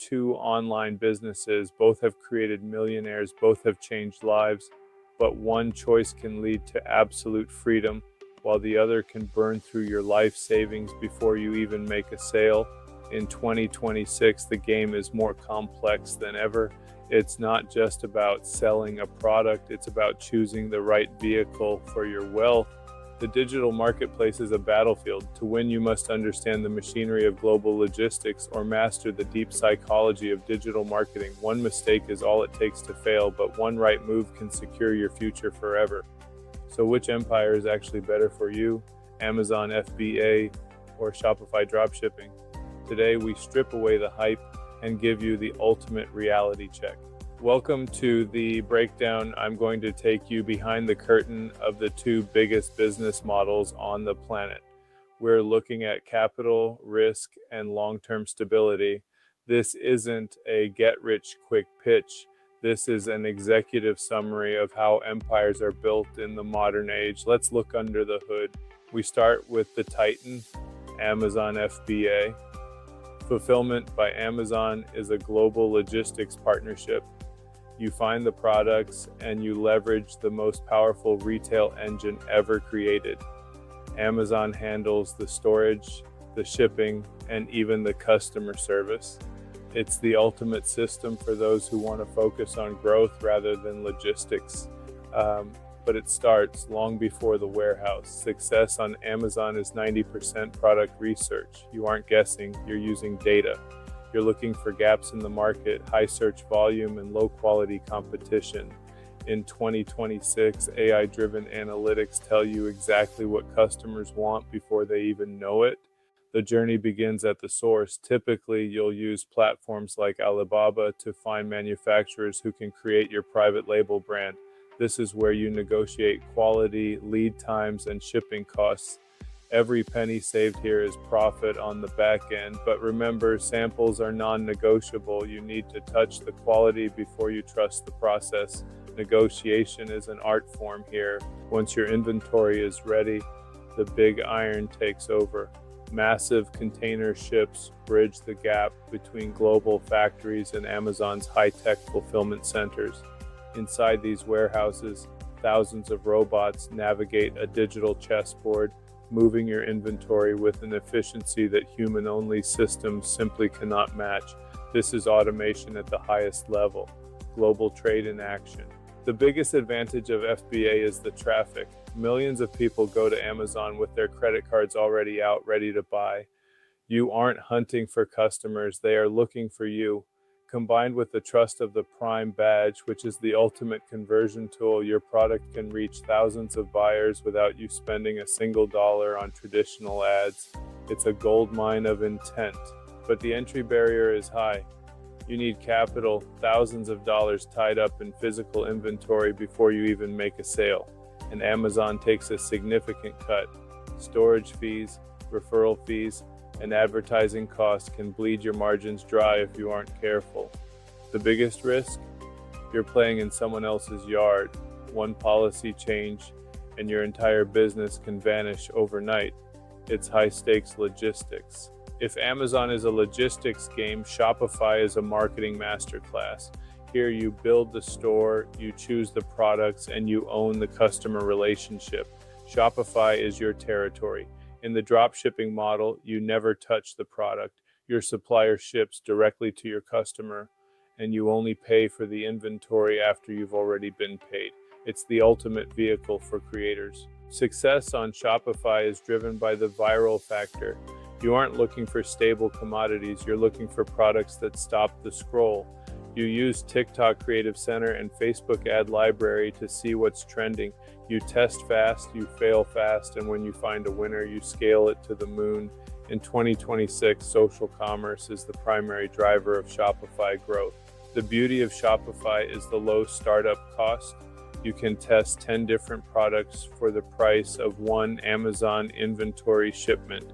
two online businesses. Both have created millionaires, both have changed lives, but one choice can lead to absolute freedom, while the other can burn through your life savings before you even make a sale. In 2026, the game is more complex than ever. It's not just about selling a product, it's about choosing the right vehicle for your wealth. The digital marketplace is a battlefield. To win, you must understand the machinery of global logistics or master the deep psychology of digital marketing. One mistake is all it takes to fail, but one right move can secure your future forever. So which empire is actually better for you? Amazon FBA or Shopify Dropshipping? Today we strip away the hype and give you the ultimate reality check. Welcome to the breakdown. I'm going to take you behind the curtain of the two biggest business models on the planet. We're looking at capital, risk, and long-term stability. This isn't a get-rich-quick pitch. This is an executive summary of how empires are built in the modern age. Let's look under the hood. We start with the Titan, Amazon FBA. Fulfillment by Amazon is a global logistics partnership. You find the products and you leverage the most powerful retail engine ever created. Amazon handles the storage, the shipping, and even the customer service. It's the ultimate system for those who want to focus on growth rather than logistics. But it starts long before the warehouse. Success on Amazon is 90% product research. You aren't guessing, you're using data. You're looking for gaps in the market, high search volume, and low quality competition. In 2026, AI-driven analytics tell you exactly what customers want before they even know it. The journey begins at the source. Typically, you'll use platforms like Alibaba to find manufacturers who can create your private label brand. This is where you negotiate quality, lead times, and shipping costs. Every penny saved here is profit on the back end, but remember, samples are non-negotiable. You need to touch the quality before you trust the process. Negotiation is an art form here. Once your inventory is ready, the big iron takes over. Massive container ships bridge the gap between global factories and Amazon's high-tech fulfillment centers. Inside these warehouses, thousands of robots navigate a digital chessboard, moving your inventory with an efficiency that human-only systems simply cannot match. This is automation at the highest level. Global trade in action. The biggest advantage of FBA is the traffic. Millions of people go to Amazon with their credit cards already out, ready to buy. You aren't hunting for customers, they are looking for you. Combined with the trust of the Prime badge, which is the ultimate conversion tool, your product can reach thousands of buyers without you spending a single dollar on traditional ads. It's a gold mine of intent, but the entry barrier is high. You need capital, thousands of dollars tied up in physical inventory before you even make a sale. And Amazon takes a significant cut. Storage fees, referral fees, and advertising costs can bleed your margins dry if you aren't careful. The biggest risk? You're playing in someone else's yard. One policy change, and your entire business can vanish overnight. It's high-stakes logistics. If Amazon is a logistics game, Shopify is a marketing masterclass. Here you build the store, you choose the products, and you own the customer relationship. Shopify is your territory. In the dropshipping model, you never touch the product. Your supplier ships directly to your customer, and you only pay for the inventory after you've already been paid. It's the ultimate vehicle for creators. Success on Shopify is driven by the viral factor. You aren't looking for stable commodities, you're looking for products that stop the scroll. You use TikTok Creative Center and Facebook Ad Library to see what's trending. You test fast, you fail fast, and when you find a winner, you scale it to the moon. In 2026, social commerce is the primary driver of Shopify growth. The beauty of Shopify is the low startup cost. You can test 10 different products for the price of one Amazon inventory shipment.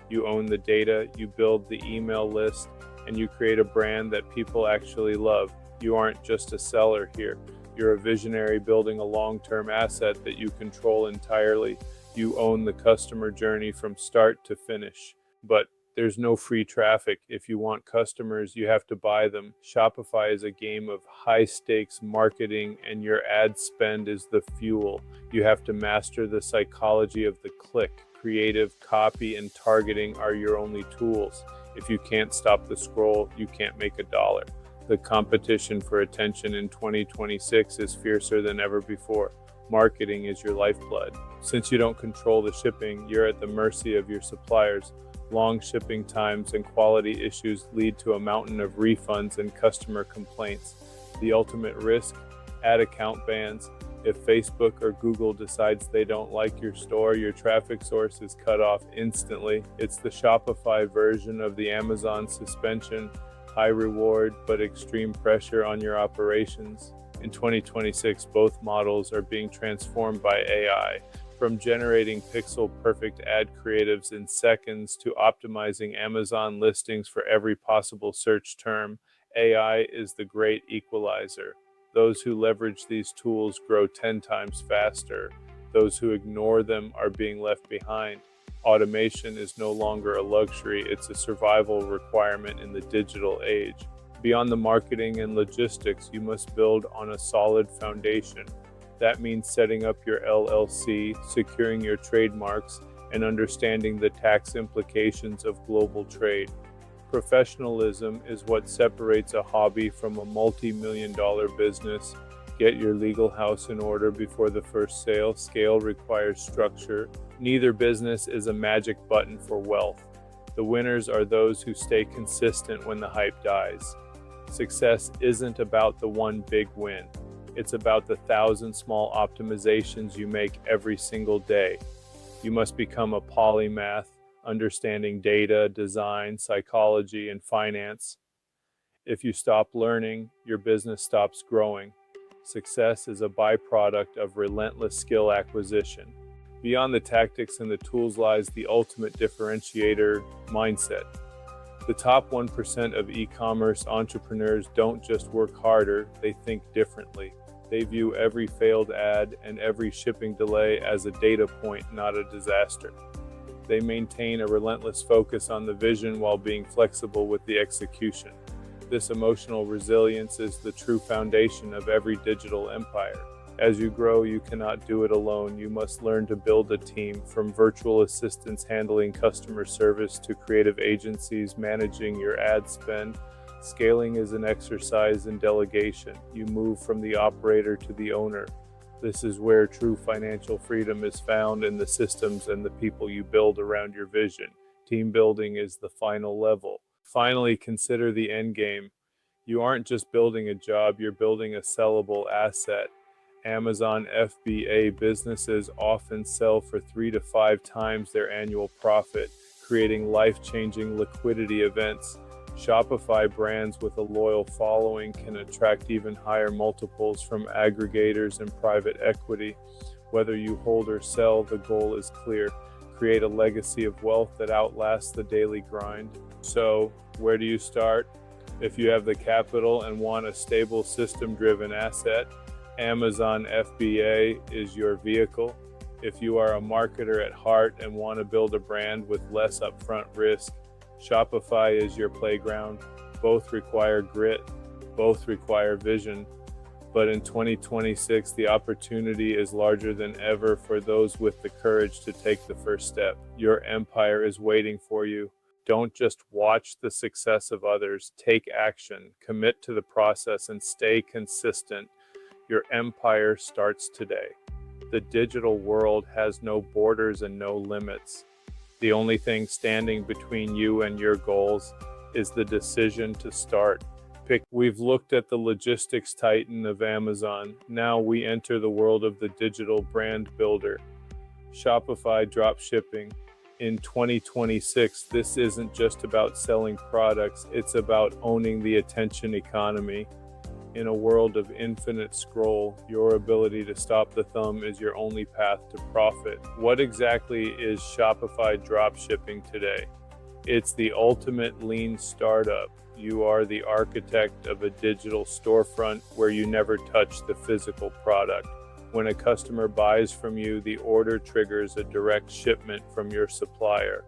You own the data, you build the email list, and you create a brand that people actually love. You aren't just a seller here. You're a visionary building a long-term asset that you control entirely. You own the customer journey from start to finish. But There's no free traffic. If you want customers, you have to buy them. Shopify is a game of high stakes marketing, and your ad spend is the fuel. You have to master the psychology of the click. Creative, copy, and targeting are your only tools. If you can't stop the scroll, you can't make a dollar. The competition for attention in 2026 is fiercer than ever before. Marketing is your lifeblood. Since you don't control the shipping, you're at the mercy of your suppliers. Long shipping times and quality issues lead to a mountain of refunds and customer complaints. The ultimate risk? Ad account bans. If Facebook or Google decides they don't like your store, your traffic source is cut off instantly. It's the Shopify version of the Amazon suspension. High reward, but extreme pressure on your operations. In 2026, both models are being transformed by AI. From generating pixel-perfect ad creatives in seconds to optimizing Amazon listings for every possible search term, AI is the great equalizer. Those who leverage these tools grow 10 times faster. Those who ignore them are being left behind. Automation is no longer a luxury, it's a survival requirement in the digital age. Beyond the marketing and logistics, you must build on a solid foundation. That means setting up your LLC, securing your trademarks, and understanding the tax implications of global trade. Professionalism is what separates a hobby from a multi-million-dollar business. Get your legal house in order before the first sale. Scale requires structure. Neither business is a magic button for wealth. The winners are those who stay consistent when the hype dies. Success isn't about the one big win. It's about the 1,000 small optimizations you make every single day. You must become a polymath, understanding data, design, psychology, and finance. If you stop learning, your business stops growing. Success is a byproduct of relentless skill acquisition. Beyond the tactics and the tools lies the ultimate differentiator: mindset. The top 1% of e-commerce entrepreneurs don't just work harder, they think differently. They view every failed ad and every shipping delay as a data point, not a disaster. They maintain a relentless focus on the vision while being flexible with the execution. This emotional resilience is the true foundation of every digital empire. As you grow, you cannot do it alone. You must learn to build a team, from virtual assistants handling customer service to creative agencies managing your ad spend. Scaling is an exercise in delegation. You move from the operator to the owner. This is where true financial freedom is found, in the systems and the people you build around your vision. Team building is the final level. Finally, consider the end game. You aren't just building a job, you're building a sellable asset. Amazon FBA businesses often sell for 3 to 5 times their annual profit, creating life-changing liquidity events. Shopify brands with a loyal following can attract even higher multiples from aggregators and private equity. Whether you hold or sell, the goal is clear: create a legacy of wealth that outlasts the daily grind. So, where do you start? If you have the capital and want a stable, system-driven asset, Amazon FBA is your vehicle. If you are a marketer at heart and want to build a brand with less upfront risk, Shopify is your playground. Both require grit, both require vision. But in 2026, the opportunity is larger than ever for those with the courage to take the first step. Your empire is waiting for you. Don't just watch the success of others. Take action, commit to the process, and stay consistent. Your empire starts today. The digital world has no borders and no limits. The only thing standing between you and your goals is the decision to start. We've looked at the logistics titan of Amazon. Now we enter the world of the digital brand builder, Shopify Dropshipping. In 2026, this isn't just about selling products, it's about owning the attention economy. In a world of infinite scroll, your ability to stop the thumb is your only path to profit. What exactly is Shopify Dropshipping today? It's the ultimate lean startup. You are the architect of a digital storefront where you never touch the physical product. When a customer buys from you, the order triggers a direct shipment from your supplier.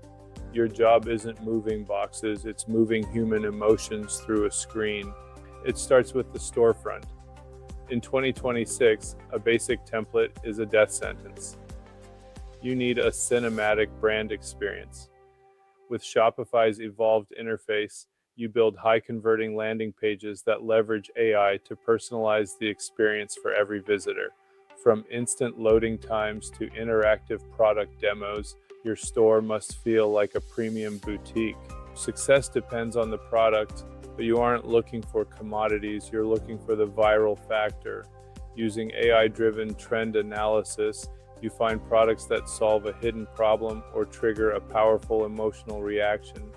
Your job isn't moving boxes, it's moving human emotions through a screen. It starts with the storefront. In 2026, a basic template is a death sentence. You need a cinematic brand experience. With Shopify's evolved interface, you build high-converting landing pages that leverage AI to personalize the experience for every visitor. From instant loading times to interactive product demos, your store must feel like a premium boutique. Success depends on the product, but you aren't looking for commodities, you're looking for the viral factor. Using AI-driven trend analysis, you find products that solve a hidden problem or trigger a powerful emotional reaction.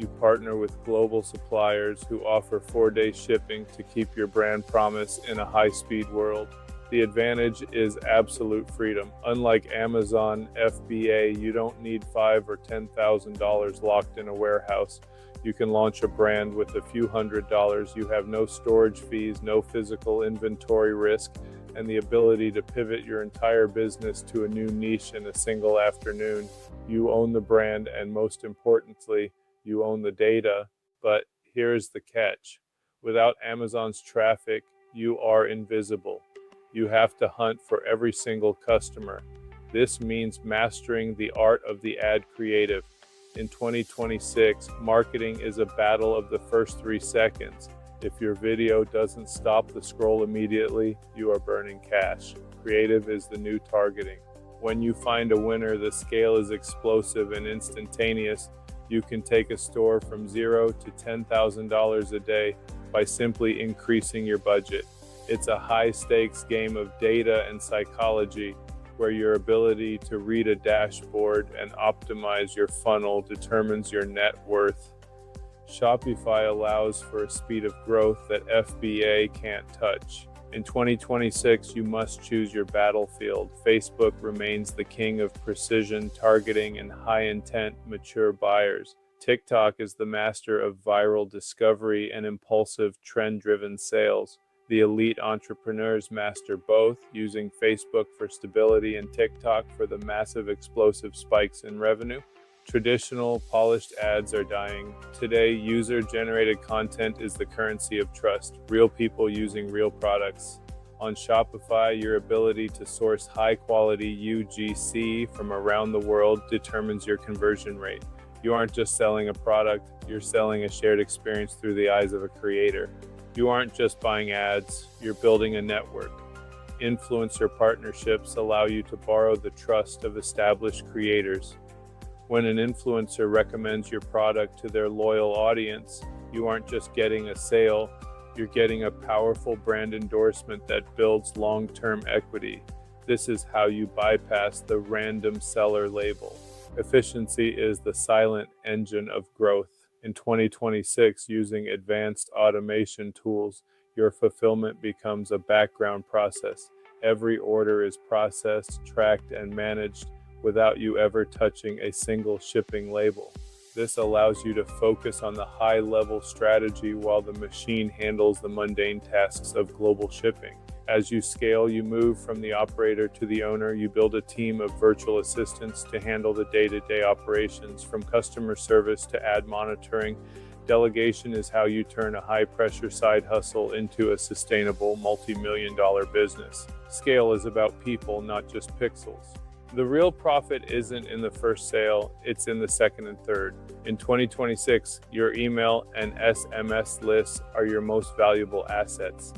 You partner with global suppliers who offer 4-day shipping to keep your brand promise in a high-speed world. The advantage is absolute freedom. Unlike Amazon FBA, you don't need $5,000 or $10,000 locked in a warehouse. You can launch a brand with a few $100s. You have no storage fees, no physical inventory risk, and the ability to pivot your entire business to a new niche in a single afternoon. You own the brand, and most importantly, you own the data. But here's the catch. Without Amazon's traffic, you are invisible. You have to hunt for every single customer. This means mastering the art of the ad creative. In 2026, marketing is a battle of the first 3 seconds. If your video doesn't stop the scroll immediately, you are burning cash. Creative is the new targeting. When you find a winner, the scale is explosive and instantaneous. You can take a store from $0 to $10,000 a day by simply increasing your budget. It's a high-stakes game of data and psychology, where your ability to read a dashboard and optimize your funnel determines your net worth. Shopify allows for a speed of growth that FBA can't touch. In 2026, you must choose your battlefield. Facebook remains the king of precision targeting and high-intent, mature buyers. TikTok is the master of viral discovery and impulsive, trend-driven sales. The elite entrepreneurs master both, using Facebook for stability and TikTok for the massive explosive spikes in revenue. Traditional, polished ads are dying. Today, user-generated content is the currency of trust, real people using real products. On Shopify, your ability to source high-quality UGC from around the world determines your conversion rate. You aren't just selling a product, you're selling a shared experience through the eyes of a creator. You aren't just buying ads, you're building a network. Influencer partnerships allow you to borrow the trust of established creators. When an influencer recommends your product to their loyal audience, you aren't just getting a sale, you're getting a powerful brand endorsement that builds long-term equity. This is how you bypass the random seller label. Efficiency is the silent engine of growth. In 2026, using advanced automation tools, your fulfillment becomes a background process. Every order is processed, tracked, and managed without you ever touching a single shipping label. This allows you to focus on the high-level strategy while the machine handles the mundane tasks of global shipping. As you scale, you move from the operator to the owner. You build a team of virtual assistants to handle the day-to-day operations, from customer service to ad monitoring. Delegation is how you turn a high-pressure side hustle into a sustainable multi-million-dollar business. Scale is about people, not just pixels. The real profit isn't in the first sale, it's in the second and third. In 2026, your email and SMS lists are your most valuable assets.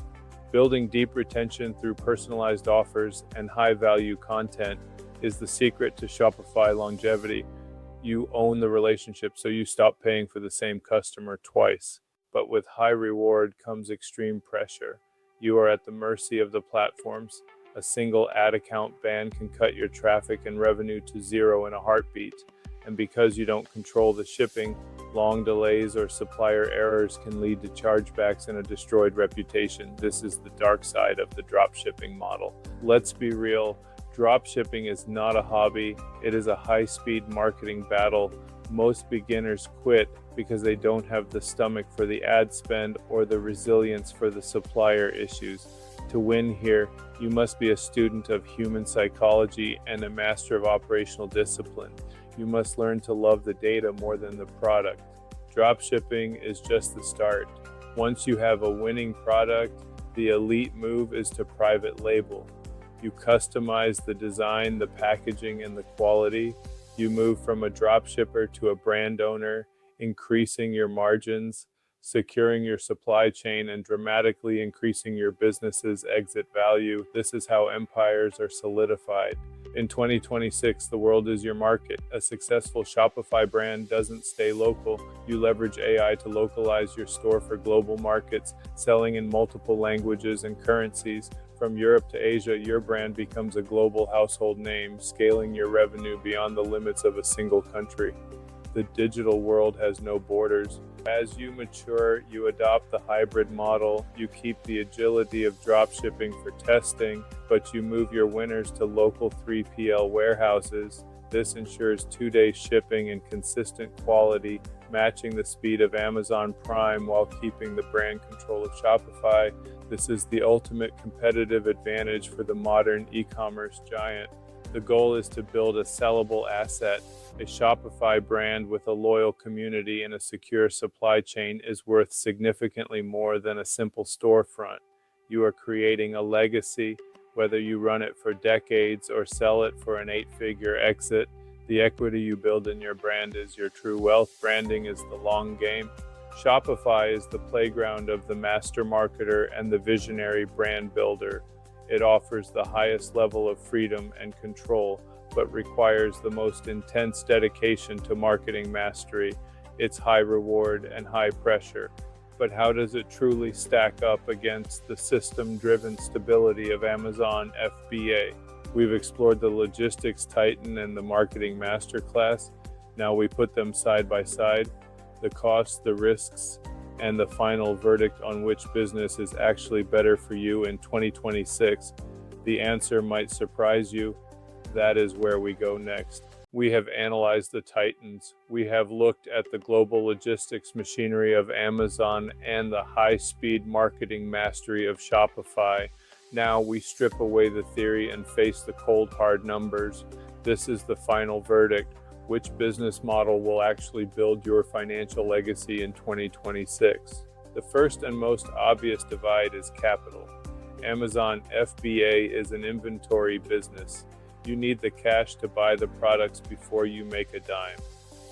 Building deep retention through personalized offers and high-value content is the secret to Shopify longevity. You own the relationship, so you stop paying for the same customer twice. But with high reward comes extreme pressure. You are at the mercy of the platforms. A single ad account ban can cut your traffic and revenue to zero in a heartbeat. And because you don't control the shipping, long delays or supplier errors can lead to chargebacks and a destroyed reputation. This is the dark side of the dropshipping model. Let's be real, dropshipping is not a hobby, it is a high-speed marketing battle. Most beginners quit because they don't have the stomach for the ad spend or the resilience for the supplier issues. To win here, you must be a student of human psychology and a master of operational discipline. You must learn to love the data more than the product. Dropshipping is just the start. Once you have a winning product, the elite move is to private label. You customize the design, the packaging, and the quality. You move from a dropshipper to a brand owner, increasing your margins, securing your supply chain, and dramatically increasing your business's exit value. This is how empires are solidified. In 2026, the world is your market. A successful Shopify brand doesn't stay local. You leverage AI to localize your store for global markets, selling in multiple languages and currencies. From Europe to Asia, your brand becomes a global household name, scaling your revenue beyond the limits of a single country. The digital world has no borders. As you mature, you adopt the hybrid model. You keep the agility of dropshipping for testing, but you move your winners to local 3PL warehouses. This ensures 2-day shipping and consistent quality, matching the speed of Amazon Prime while keeping the brand control of Shopify. This is the ultimate competitive advantage for the modern e-commerce giant. The goal is to build a sellable asset. A Shopify brand with a loyal community and a secure supply chain is worth significantly more than a simple storefront. You are creating a legacy, whether you run it for decades or sell it for an 8-figure exit. The equity you build in your brand is your true wealth. Branding is the long game. Shopify is the playground of the master marketer and the visionary brand builder. It offers the highest level of freedom and control, but requires the most intense dedication to marketing mastery. It's high reward and high pressure. But how does it truly stack up against the system-driven stability of Amazon FBA? We've explored the logistics titan and the marketing masterclass. Now we put them side by side, the costs, the risks, and the final verdict on which business is actually better for you in 2026. The answer might surprise you. That is where we go next. We have analyzed the titans. We have looked at the global logistics machinery of Amazon and the high-speed marketing mastery of Shopify. Now we strip away the theory and face the cold, hard numbers. This is the final verdict. Which business model will actually build your financial legacy in 2026? The first and most obvious divide is capital. Amazon FBA is an inventory business. You need the cash to buy the products before you make a dime.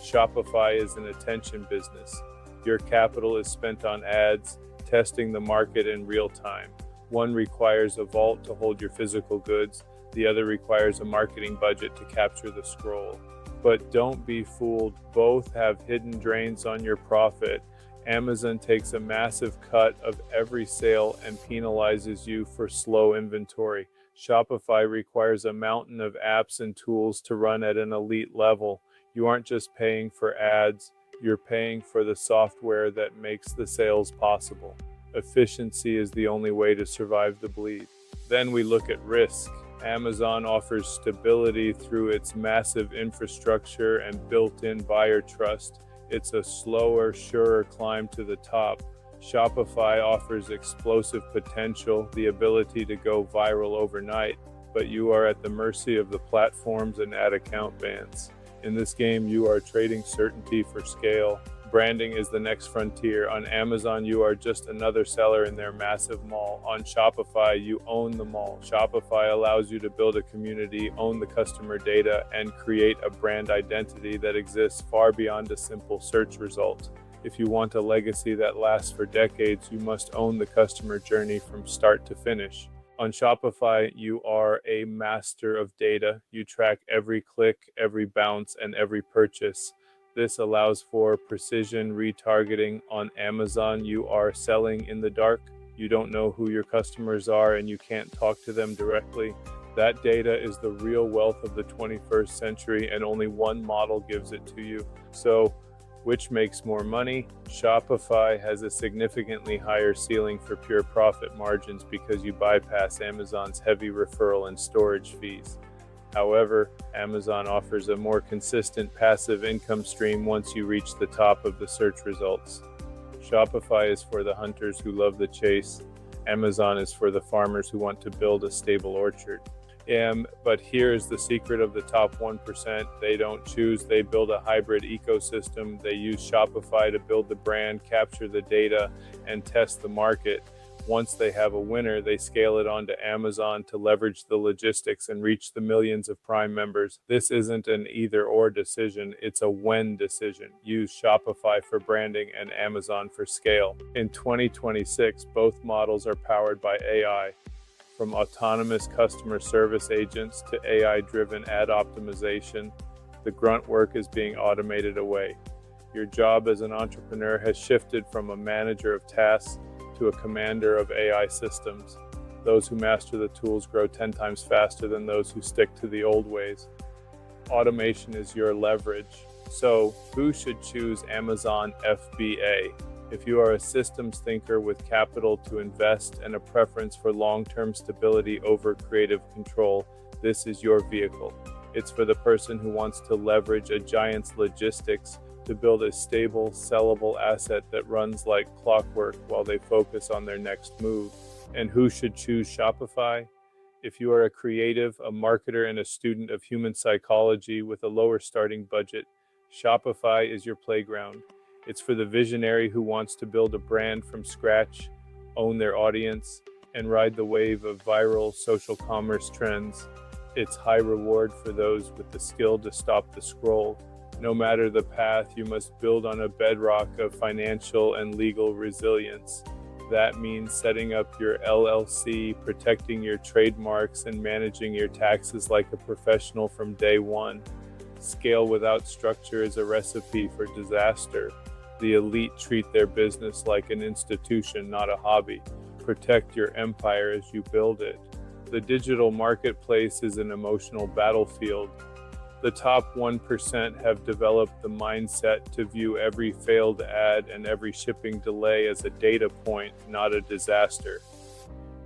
Shopify is an attention business. Your capital is spent on ads, testing the market in real time. One requires a vault to hold your physical goods. The other requires a marketing budget to capture the scroll. But don't be fooled. Both have hidden drains on your profit. Amazon takes a massive cut of every sale and penalizes you for slow inventory. Shopify requires a mountain of apps and tools to run at an elite level. You aren't just paying for ads, you're paying for the software that makes the sales possible. Efficiency is the only way to survive the bleed. Then we look at risk. Amazon offers stability through its massive infrastructure and built-in buyer trust. It's a slower, surer climb to the top. Shopify offers explosive potential, the ability to go viral overnight, but you are at the mercy of the platforms and ad account bans. In this game, you are trading certainty for scale. Branding is the next frontier. On Amazon, you are just another seller in their massive mall. On Shopify, you own the mall. Shopify allows you to build a community, own the customer data, and create a brand identity that exists far beyond a simple search result. If you want a legacy that lasts for decades, you must own the customer journey from start to finish. On Shopify, you are a master of data. You track every click, every bounce, and every purchase. This allows for precision retargeting. On Amazon, you are selling in the dark. You don't know who your customers are and you can't talk to them directly. That data is the real wealth of the 21st century and only one model gives it to you. So, which makes more money? Shopify has a significantly higher ceiling for pure profit margins because you bypass Amazon's heavy referral and storage fees. However, Amazon offers a more consistent passive income stream once you reach the top of the search results. Shopify is for the hunters who love the chase. Amazon is for the farmers who want to build a stable orchard. But here's the secret of the top 1%. They don't choose, they build a hybrid ecosystem. They use Shopify to build the brand, capture the data, and test the market. Once they have a winner, they scale it onto Amazon to leverage the logistics and reach the millions of Prime members. This isn't an either-or decision, it's a when decision. Use Shopify for branding and Amazon for scale. In 2026, both models are powered by AI. From autonomous customer service agents to AI-driven ad optimization, the grunt work is being automated away. Your job as an entrepreneur has shifted from a manager of tasks to a commander of AI systems. Those who master the tools grow 10 times faster than those who stick to the old ways. Automation is your leverage. So, who should choose Amazon FBA? If you are a systems thinker with capital to invest and a preference for long-term stability over creative control, this is your vehicle. It's for the person who wants to leverage a giant's logistics to build a stable, sellable asset that runs like clockwork while they focus on their next move. And who should choose Shopify? If you are a creative, a marketer, and a student of human psychology with a lower starting budget, Shopify is your playground. It's for the visionary who wants to build a brand from scratch, own their audience, and ride the wave of viral social commerce trends. It's high reward for those with the skill to stop the scroll. No matter the path, you must build on a bedrock of financial and legal resilience. That means setting up your LLC, protecting your trademarks, and managing your taxes like a professional from day one. Scale without structure is a recipe for disaster. The elite treat their business like an institution, not a hobby. Protect your empire as you build it. The digital marketplace is an emotional battlefield. The top 1% have developed the mindset to view every failed ad and every shipping delay as a data point, not a disaster.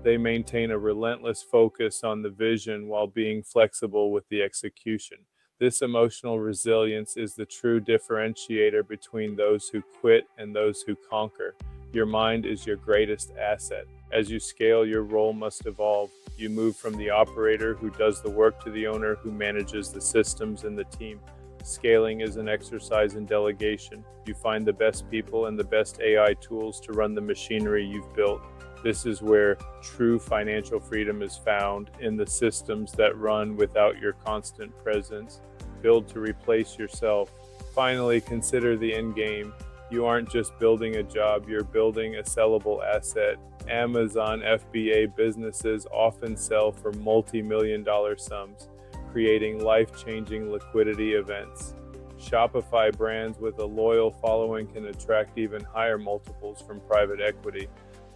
They maintain a relentless focus on the vision while being flexible with the execution. This emotional resilience is the true differentiator between those who quit and those who conquer. Your mind is your greatest asset. As you scale, your role must evolve. You move from the operator who does the work to the owner who manages the systems and the team. Scaling is an exercise in delegation. You find the best people and the best AI tools to run the machinery you've built. This is where true financial freedom is found, in the systems that run without your constant presence. Build to replace yourself. Finally, consider the end game. You aren't just building a job, you're building a sellable asset. Amazon FBA businesses often sell for multi-million-dollar sums, creating life-changing liquidity events. Shopify brands with a loyal following can attract even higher multiples from private equity.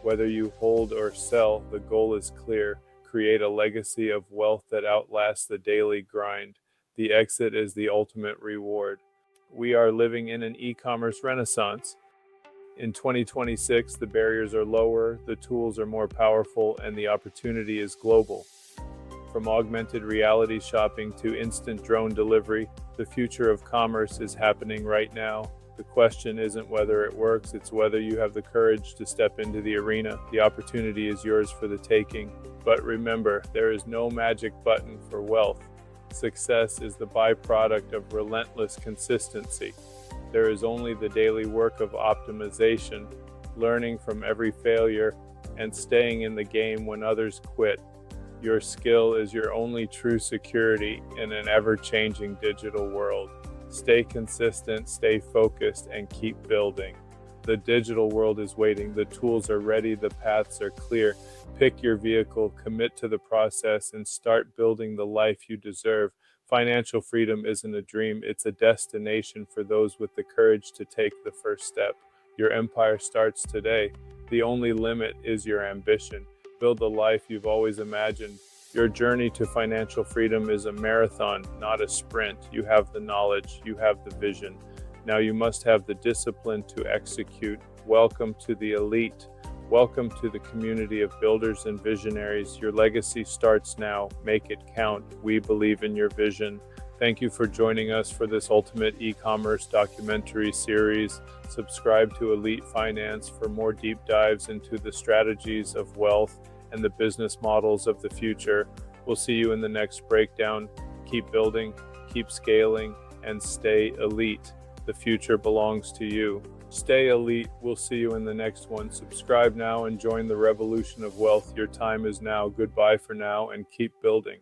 Whether you hold or sell, the goal is clear: create a legacy of wealth that outlasts the daily grind. The exit is the ultimate reward. We are living in an e-commerce renaissance. In 2026, the barriers are lower, the tools are more powerful, and the opportunity is global. From augmented reality shopping to instant drone delivery, the future of commerce is happening right now. The question isn't whether it works, it's whether you have the courage to step into the arena. The opportunity is yours for the taking. But remember, there is no magic button for wealth. Success is the byproduct of relentless consistency. There is only the daily work of optimization, learning from every failure, and staying in the game when others quit. Your skill is your only true security in an ever-changing digital world. Stay consistent, stay focused, and keep building. The digital world is waiting. The tools are ready. The paths are clear. Pick your vehicle, commit to the process, and start building the life you deserve. Financial freedom isn't a dream. It's a destination for those with the courage to take the first step. Your empire starts today. The only limit is your ambition. Build the life you've always imagined. Your journey to financial freedom is a marathon, not a sprint. You have the knowledge, you have the vision. Now you must have the discipline to execute. Welcome to the elite. Welcome to the community of builders and visionaries. Your legacy starts now. Make it count. We believe in your vision. Thank you for joining us for this ultimate e-commerce documentary series. Subscribe to Elite Finance for more deep dives into the strategies of wealth and the business models of the future. We'll see you in the next breakdown. Keep building, keep scaling, and stay elite. The future belongs to you. Stay elite. We'll see you in the next one. Subscribe now and join the revolution of wealth. Your time is now. Goodbye for now and keep building.